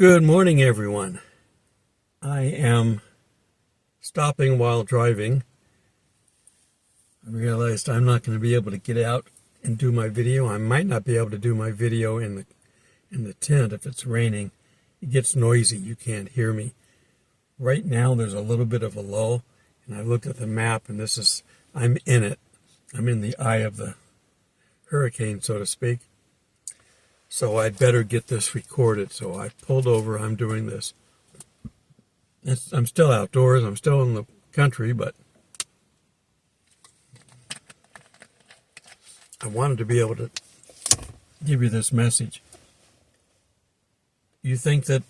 Good morning, everyone. I am stopping while driving. I realized I'm not going to be able to get out and do my video. I might not be able to do my video in the tent if it's raining. It gets noisy. You can't hear me. Right now there's a little bit of a lull, and I looked at the map, and I'm in it. I'm in the eye of the hurricane, so to speak. So I'd better get this recorded. So I pulled over. I'm doing this. I'm still outdoors. I'm still in the country, but I wanted to be able to give you this message. You think that,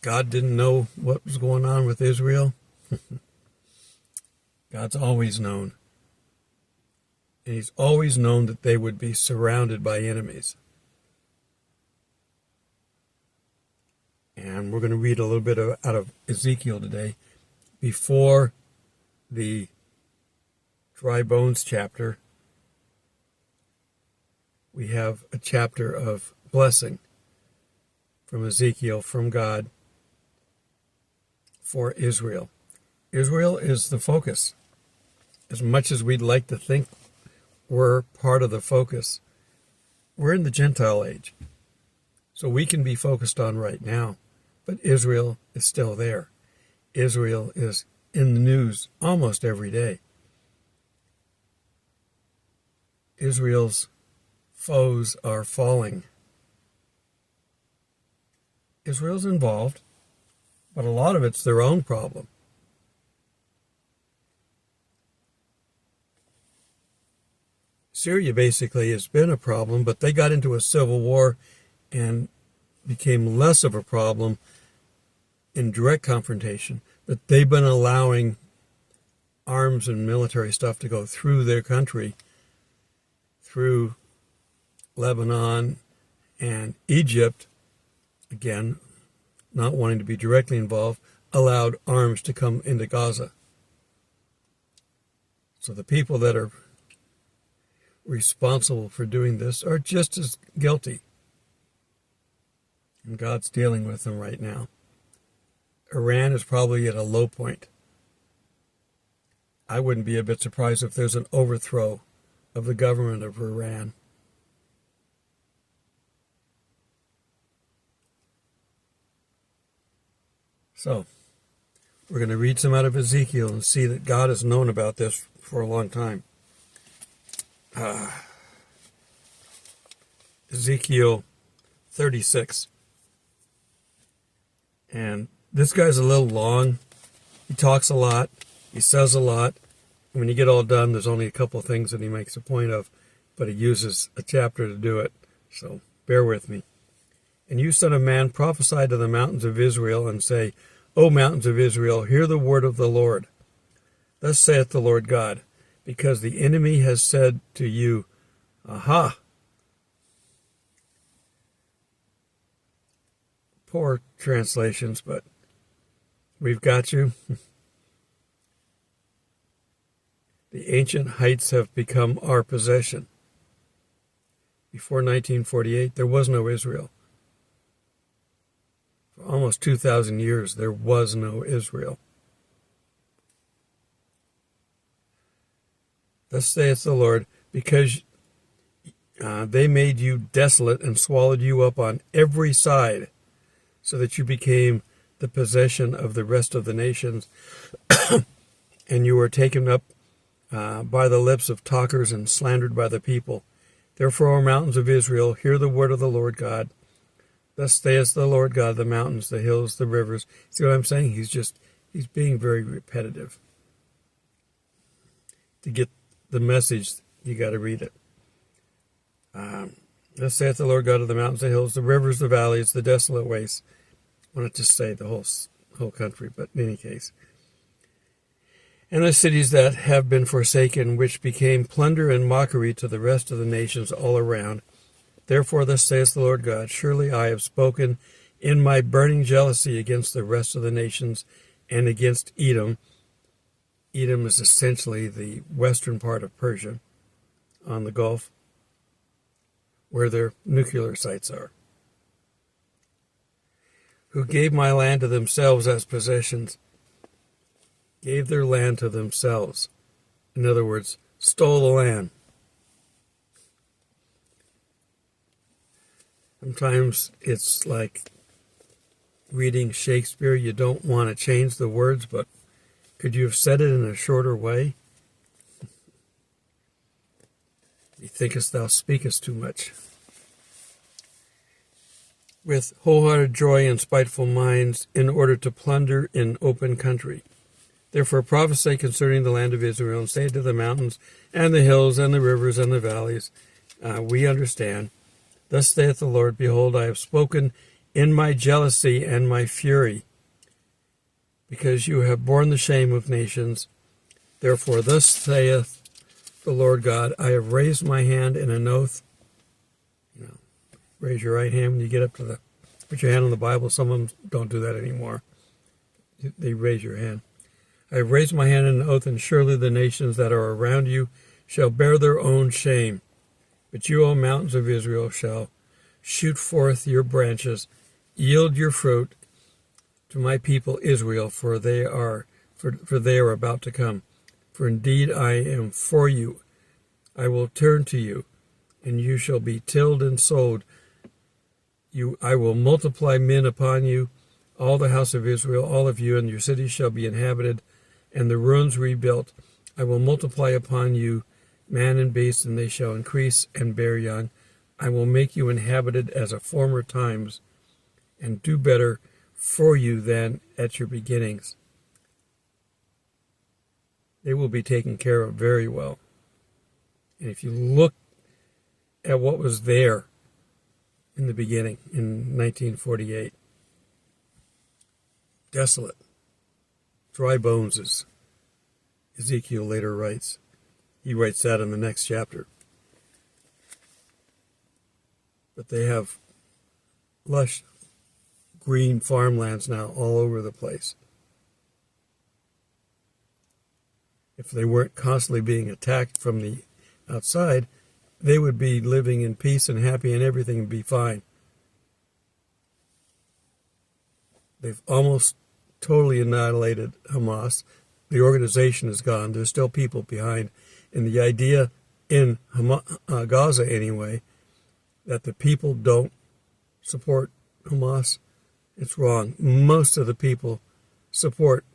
God didn't know what was going on with Israel? God's always known. And he's always known that they would be surrounded by enemies. And we're going to read a little bit out of Ezekiel today. Before the dry bones chapter, we have a chapter of blessing from Ezekiel, from God, for Israel. Israel is the focus. As much as we'd like to think we're part of the focus, we're in the Gentile age. So we can be focused on right now, but Israel is still there. Israel is in the news almost every day. Israel's foes are falling. Israel's involved, but a lot of it's their own problem. Syria basically has been a problem, but they got into a civil war and became less of a problem in direct confrontation. But they've been allowing arms and military stuff to go through their country, through Lebanon and Egypt, again, not wanting to be directly involved, allowed arms to come into Gaza. So the people that are responsible for doing this are just as guilty. And God's dealing with them right now. Iran is probably at a low point. I wouldn't be a bit surprised if there's an overthrow of the government of Iran. So, we're going to read some out of Ezekiel and see that God has known about this for a long time. Ezekiel 36. And this guy's a little long. He talks a lot. He says a lot. When you get all done, there's only a couple of things that he makes a point of, but he uses a chapter to do it. So bear with me. And you, son of man, prophesy to the mountains of Israel and say, O mountains of Israel, hear the word of the Lord. Thus saith the Lord God, because the enemy has said to you, Aha! Poor translations, but we've got you. The ancient heights have become our possession. Before 1948, there was no Israel. For almost 2,000 years, there was no Israel. Thus saith the Lord, because they made you desolate and swallowed you up on every side, so that you became the possession of the rest of the nations, and you were taken up by the lips of talkers and slandered by the people. Therefore, O mountains of Israel, hear the word of the Lord God. Thus saith the Lord God, the mountains, the hills, the rivers. See what I'm saying? He's being very repetitive. To get the message, you got to read it. Thus saith the Lord God of the mountains, the hills, the rivers, the valleys, the desolate wastes. I wanted to say the whole country, but in any case. And the cities that have been forsaken, which became plunder and mockery to the rest of the nations all around. Therefore thus saith the Lord God, surely I have spoken in my burning jealousy against the rest of the nations and against Edom. Edom is essentially the western part of Persia on the Gulf, where their nuclear sites are. who gave my land to themselves as possessions, gave their land to themselves. In other words, stole the land. Sometimes it's like reading Shakespeare. You don't want to change the words, but could you have said it in a shorter way? Methinkest thou speakest too much. With wholehearted joy and spiteful minds, in order to plunder in open country. Therefore prophesy concerning the land of Israel, and say to the mountains, and the hills, and the rivers, and the valleys, we understand. Thus saith the Lord, behold, I have spoken in my jealousy and my fury, because you have borne the shame of nations. Therefore thus saith the Lord God, I have raised my hand in an oath. Raise your right hand when you get up to put your hand on the Bible. Some of them don't do that anymore. They raise your hand. I have raised my hand in an oath, and surely the nations that are around you shall bear their own shame. But you, O mountains of Israel, shall shoot forth your branches, yield your fruit to my people Israel, for they are about to come. For indeed I am for you. I will turn to you, and you shall be tilled and sowed. I will multiply men upon you, all the house of Israel, all of you, and your cities shall be inhabited, and the ruins rebuilt. I will multiply upon you man and beast, and they shall increase and bear young. I will make you inhabited as at former times, and do better for you than at your beginnings. They will be taken care of very well. And if you look at what was there in the beginning, in 1948, desolate, dry bones, as Ezekiel later writes. He writes that in the next chapter. But they have lush green farmlands now all over the place. If they weren't constantly being attacked from the outside, they would be living in peace and happy, and everything would be fine. They've almost totally annihilated Hamas. The organization is gone. There's still people behind. And the idea in Gaza, anyway, that the people don't support Hamas, it's wrong. Most of the people support,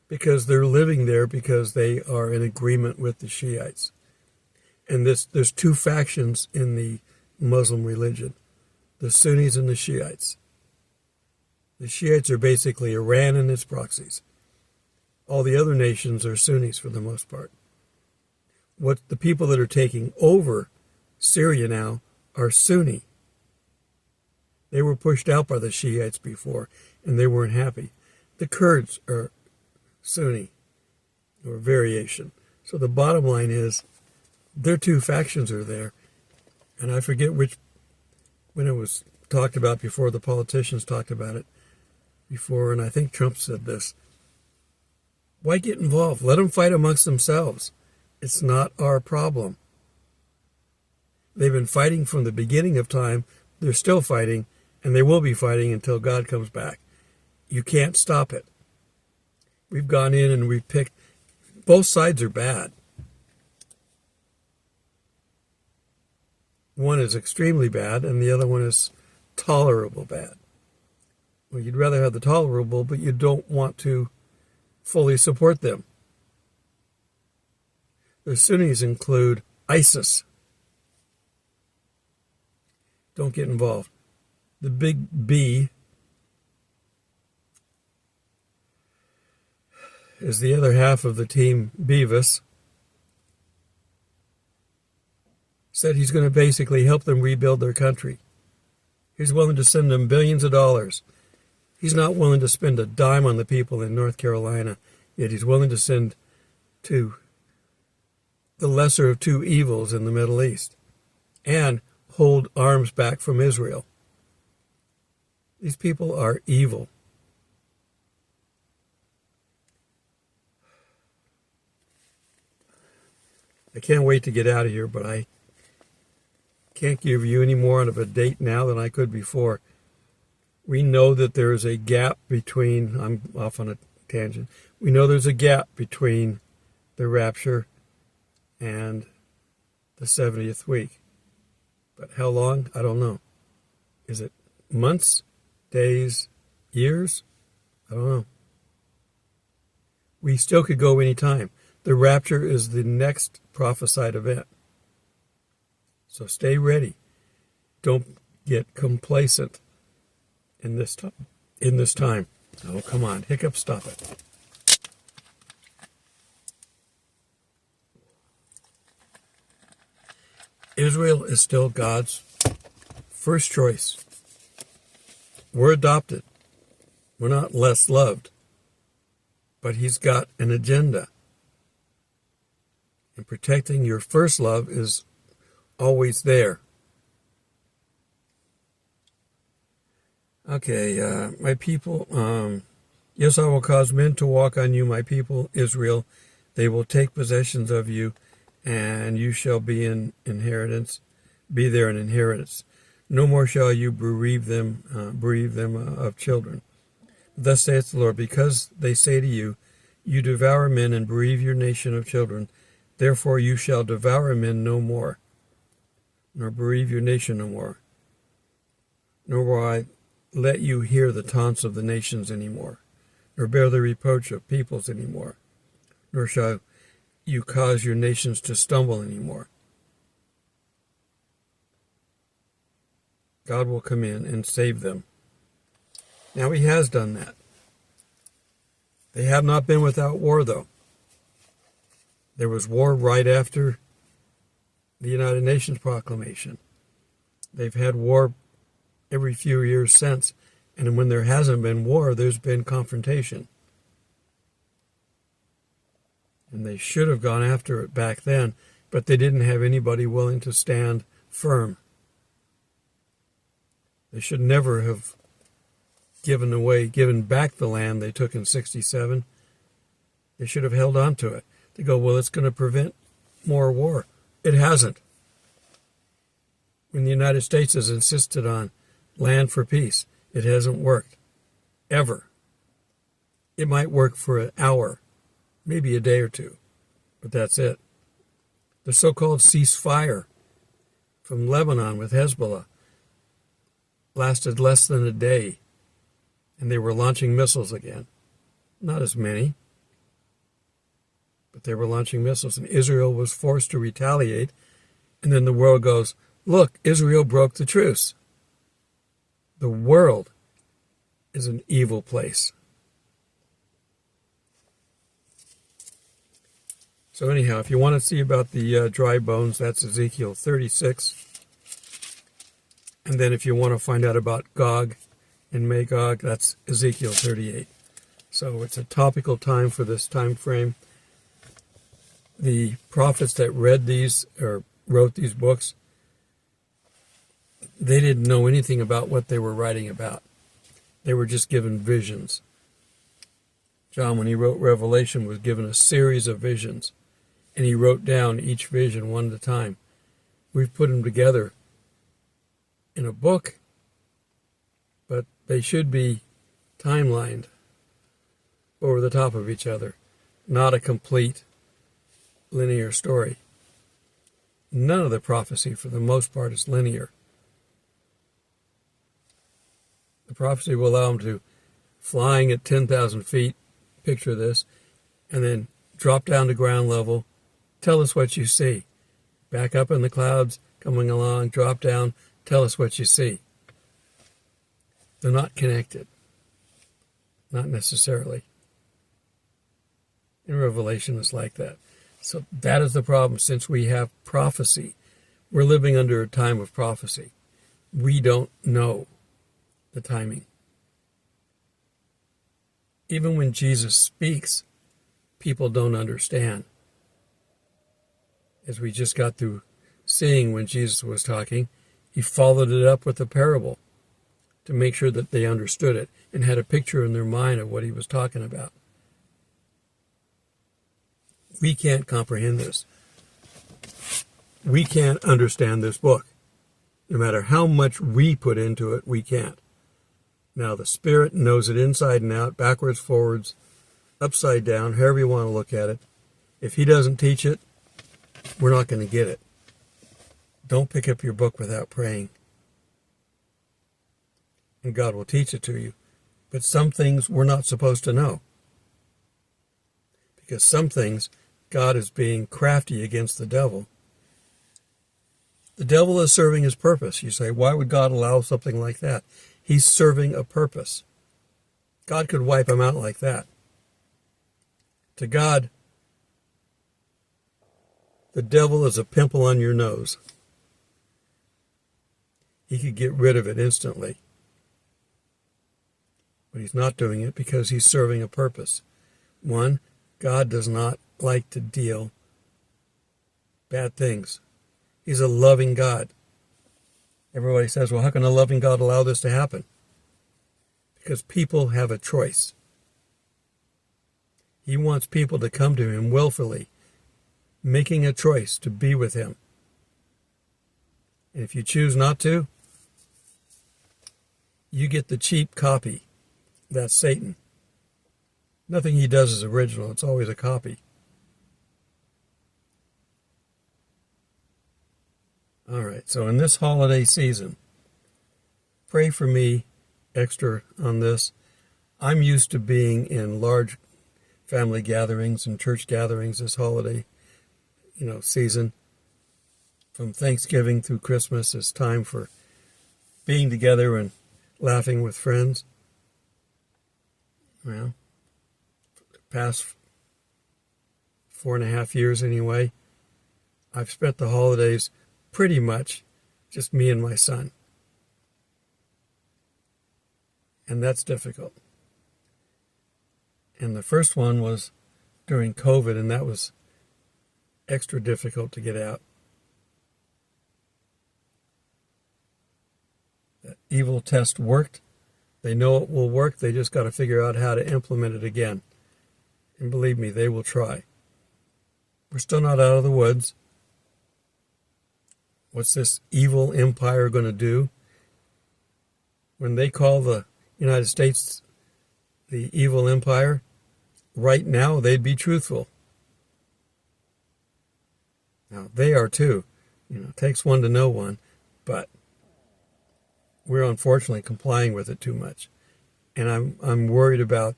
because they're living there, because they are in agreement with the Shiites. And there's two factions in the Muslim religion, the Sunnis and the Shiites. The Shiites are basically Iran and its proxies. All the other nations are Sunnis for the most part. What the people that are taking over Syria now are Sunni. They were pushed out by the Shiites before, and they weren't happy. The Kurds are Sunni, or variation. So the bottom line is, their two factions are there, and I forget which, when it was talked about before, the politicians talked about it before, and I think Trump said this. Why get involved? Let them fight amongst themselves. It's not our problem. They've been fighting from the beginning of time. They're still fighting, and they will be fighting until God comes back. You can't stop it. We've gone in and we've picked, both sides are bad. One is extremely bad, and the other one is tolerable bad. Well, you'd rather have the tolerable, but you don't want to fully support them. The Sunnis include ISIS. Don't get involved. The big B is the other half of the team, Beavis, said he's going to basically help them rebuild their country. He's willing to send them billions of dollars. He's not willing to spend a dime on the people in North Carolina, yet he's willing to send to the lesser of two evils in the Middle East and hold arms back from Israel. These people are evil. I can't wait to get out of here, but I can't give you any more of a date now than I could before. We know that there is a gap between, I'm off on a tangent, we know there's a gap between the rapture and the 70th week. But how long? I don't know. Is it months, days, years? I don't know. We still could go any time. The rapture is the next prophesied event. So stay ready. Don't get complacent in this time. Oh, come on. Hiccup, stop it. Israel is still God's first choice. We're adopted. We're not less loved. But he's got an agenda. And protecting your first love is always there. Okay, my people, yes, I will cause men to walk on you, my people, Israel. They will take possessions of you, and you shall be in inheritance, be there in inheritance. No more shall you bereave them of children. Thus saith the Lord, because they say to you, you devour men and bereave your nation of children, therefore you shall devour men no more, nor bereave your nation no more, nor will I let you hear the taunts of the nations any more, nor bear the reproach of peoples any more, nor shall you cause your nations to stumble any more. God will come in and save them. Now he has done that. They have not been without war, though. There was war right after the United Nations proclamation. They've had war every few years since, and when there hasn't been war, there's been confrontation. And they should have gone after it back then, but they didn't have anybody willing to stand firm. They should never have given back the land they took in 1967. They should have held on to it. They go, well, it's going to prevent more war. It hasn't. When the United States has insisted on land for peace, it hasn't worked. Ever. It might work for an hour, maybe a day or two, but that's it. The so-called ceasefire from Lebanon with Hezbollah lasted less than a day, and they were launching missiles again. Not as many, but they were launching missiles, and Israel was forced to retaliate, and then the world goes, look, Israel broke the truce. The world is an evil place. So anyhow, if you want to see about the dry bones, that's Ezekiel 36. And then if you want to find out about Gog and Magog, that's Ezekiel 38. So it's a topical time for this time frame. The prophets that read these or wrote these books, they didn't know anything about what they were writing about. They were just given visions. John, when he wrote Revelation, was given a series of visions, and he wrote down each vision one at a time. We've put them together in a book, but they should be timelined over the top of each other, not a complete linear story. None of the prophecy, for the most part, is linear. The prophecy will allow them to flying at 10,000 feet, picture this, and then drop down to ground level, tell us what you see. Back up in the clouds, coming along, drop down, tell us what you see. They're not connected. Not necessarily. And Revelation is like that. So that is the problem. Since we have prophecy, we're living under a time of prophecy. We don't know the timing. Even when Jesus speaks, people don't understand. As we just got through seeing when Jesus was talking, he followed it up with a parable to make sure that they understood it and had a picture in their mind of what he was talking about. We can't comprehend this. We can't understand this book. No matter how much we put into it, we can't. Now the Spirit knows it inside and out, backwards, forwards, upside down, however you want to look at it. If He doesn't teach it, we're not going to get it. Don't pick up your book without praying. And God will teach it to you. But some things we're not supposed to know. Because some things, God is being crafty against the devil. The devil is serving his purpose. You say, why would God allow something like that? He's serving a purpose. God could wipe him out like that. To God, the devil is a pimple on your nose. He could get rid of it instantly. But He's not doing it because He's serving a purpose. One, God does not like to deal bad things. He's a loving God. Everybody says, well, how can a loving God allow this to happen? Because people have a choice. He wants people to come to Him willfully, making a choice to be with Him. And if you choose not to, you get the cheap copy. That's Satan. Nothing he does is original. It's always a copy. All right, so in this holiday season, pray for me extra on this. I'm used to being in large family gatherings and church gatherings this holiday, season. From Thanksgiving through Christmas, it's time for being together and laughing with friends. Well, the past 4.5 years anyway, I've spent the holidays pretty much just me and my son. And that's difficult. And the first one was during COVID, and that was extra difficult to get out. The evil test worked. They know it will work. They just got to figure out how to implement it again. And believe me, they will try. We're still not out of the woods. What's this evil empire going to do? When they call the United States the evil empire, right now they'd be truthful. Now, they are too. It takes one to know one, but we're unfortunately complying with it too much. And I'm worried about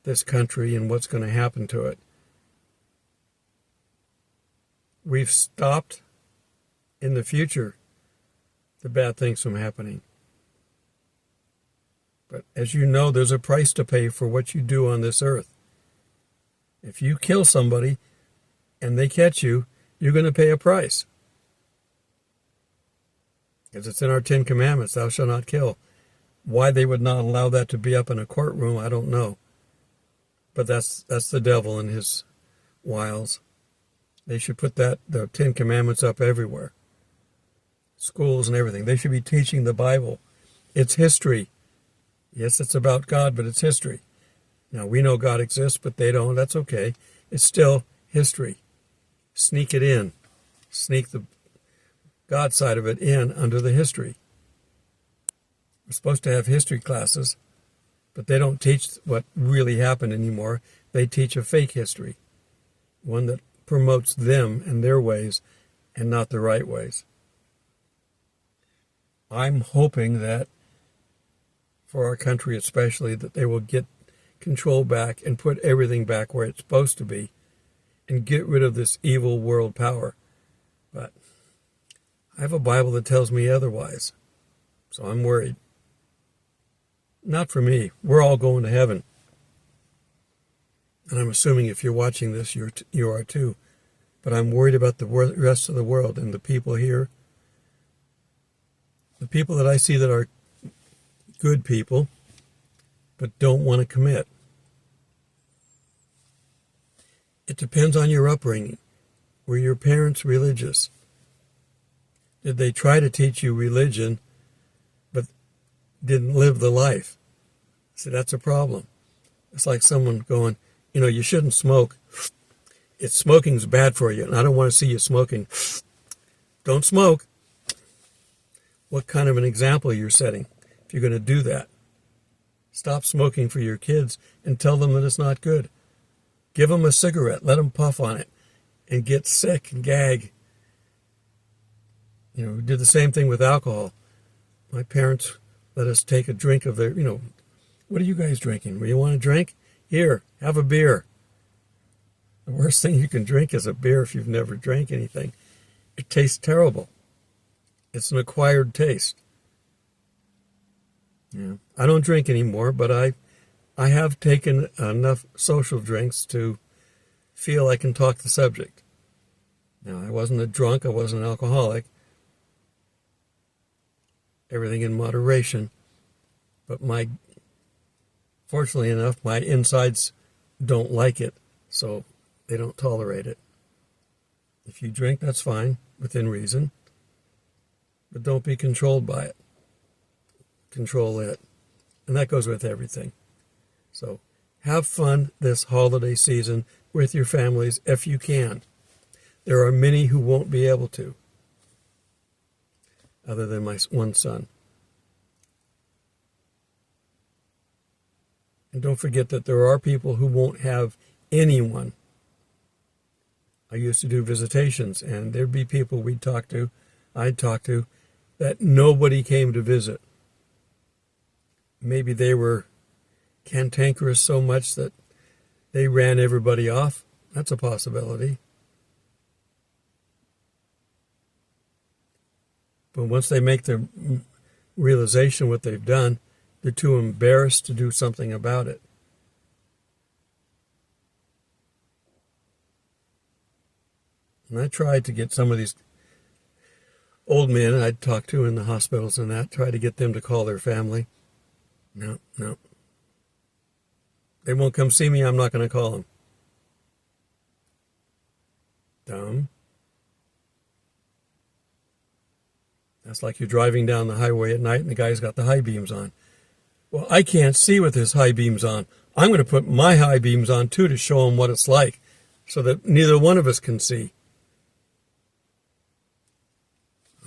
this country and what's going to happen to it. We've stopped in the future the bad things from happening. But as you know, there's a price to pay for what you do on this earth. If you kill somebody and they catch you, you're going to pay a price. Because it's in our 10 Commandments, thou shalt not kill. Why they would not allow that to be up in a courtroom, I don't know. But that's the devil and his wiles. They should put the 10 Commandments up everywhere. Schools and everything. They should be teaching the Bible. It's history. Yes, it's about God, but it's history. Now, we know God exists, but they don't. That's okay. It's still history. Sneak it in. Sneak the God side of it in under the history. We're supposed to have history classes, but they don't teach what really happened anymore. They teach a fake history, one that promotes them and their ways and not the right ways. I'm hoping that for our country especially, that they will get control back and put everything back where it's supposed to be and get rid of this evil world power. But I have a Bible that tells me otherwise, so I'm worried. Not for me. We're all going to heaven. And I'm assuming if you're watching this, you are too. But I'm worried about the rest of the world and the people here. The people that I see that are good people, but don't want to commit. It depends on your upbringing. Were your parents religious? Did they try to teach you religion, but didn't live the life? See, that's a problem. It's like someone going, you shouldn't smoke. Smoking's bad for you, and I don't want to see you smoking. Don't smoke. What kind of an example you're setting if you're going to do that? Stop smoking for your kids and tell them that it's not good. Give them a cigarette. Let them puff on it and get sick and gag. We did the same thing with alcohol. My parents let us take a drink of their, what are you guys drinking? Well, you want a drink? Here, have a beer. The worst thing you can drink is a beer if you've never drank anything. It tastes terrible. It's an acquired taste. Yeah. I don't drink anymore, but I have taken enough social drinks to feel I can talk the subject. Now, I wasn't a drunk. I wasn't an alcoholic. Everything in moderation. But fortunately enough, my insides don't like it, so they don't tolerate it. If you drink, that's fine, within reason. But don't be controlled by it. Control it. And that goes with everything. So have fun this holiday season with your families if you can. There are many who won't be able to, other than my one son. And don't forget that there are people who won't have anyone. I used to do visitations, and there'd be people I'd talk to, that nobody came to visit. Maybe they were cantankerous so much that they ran everybody off. That's a possibility. But once they make the realization what they've done, they're too embarrassed to do something about it. And I tried to get some of these old men I'd talk to in the hospitals and that, try to get them to call their family. No. They won't come see me, I'm not going to call them. Dumb. That's like you're driving down the highway at night and the guy's got the high beams on. Well, I can't see with his high beams on. I'm going to put my high beams on too to show him what it's like so that neither one of us can see.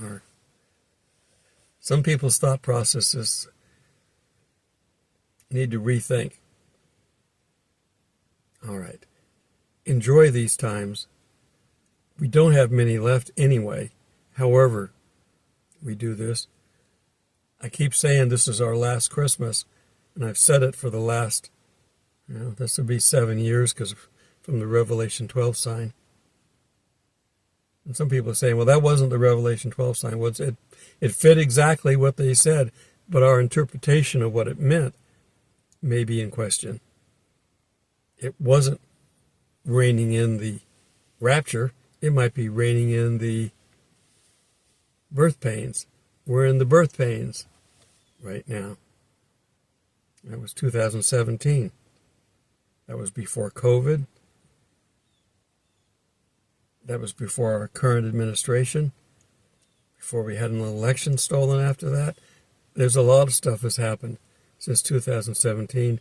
Or some people's thought processes need to rethink. All right. Enjoy these times. We don't have many left anyway. However, we do this. I keep saying this is our last Christmas, and I've said it for the last, this will be 7 years because from the Revelation 12 sign. And some people are saying, well, that wasn't the Revelation 12 sign. Well, it fit exactly what they said, but our interpretation of what it meant may be in question. It wasn't reigning in the rapture. It might be reigning in the birth pains. We're in the birth pains right now. That was 2017. That was before COVID. That was before our current administration. Before we had an election stolen after that. There's a lot of stuff has happened since 2017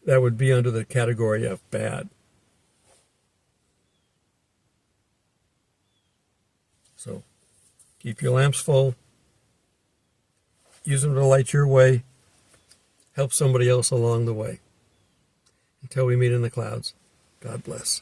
that would be under the category of bad. So keep your lamps full. Use them to light your way. Help somebody else along the way. Until we meet in the clouds, God bless.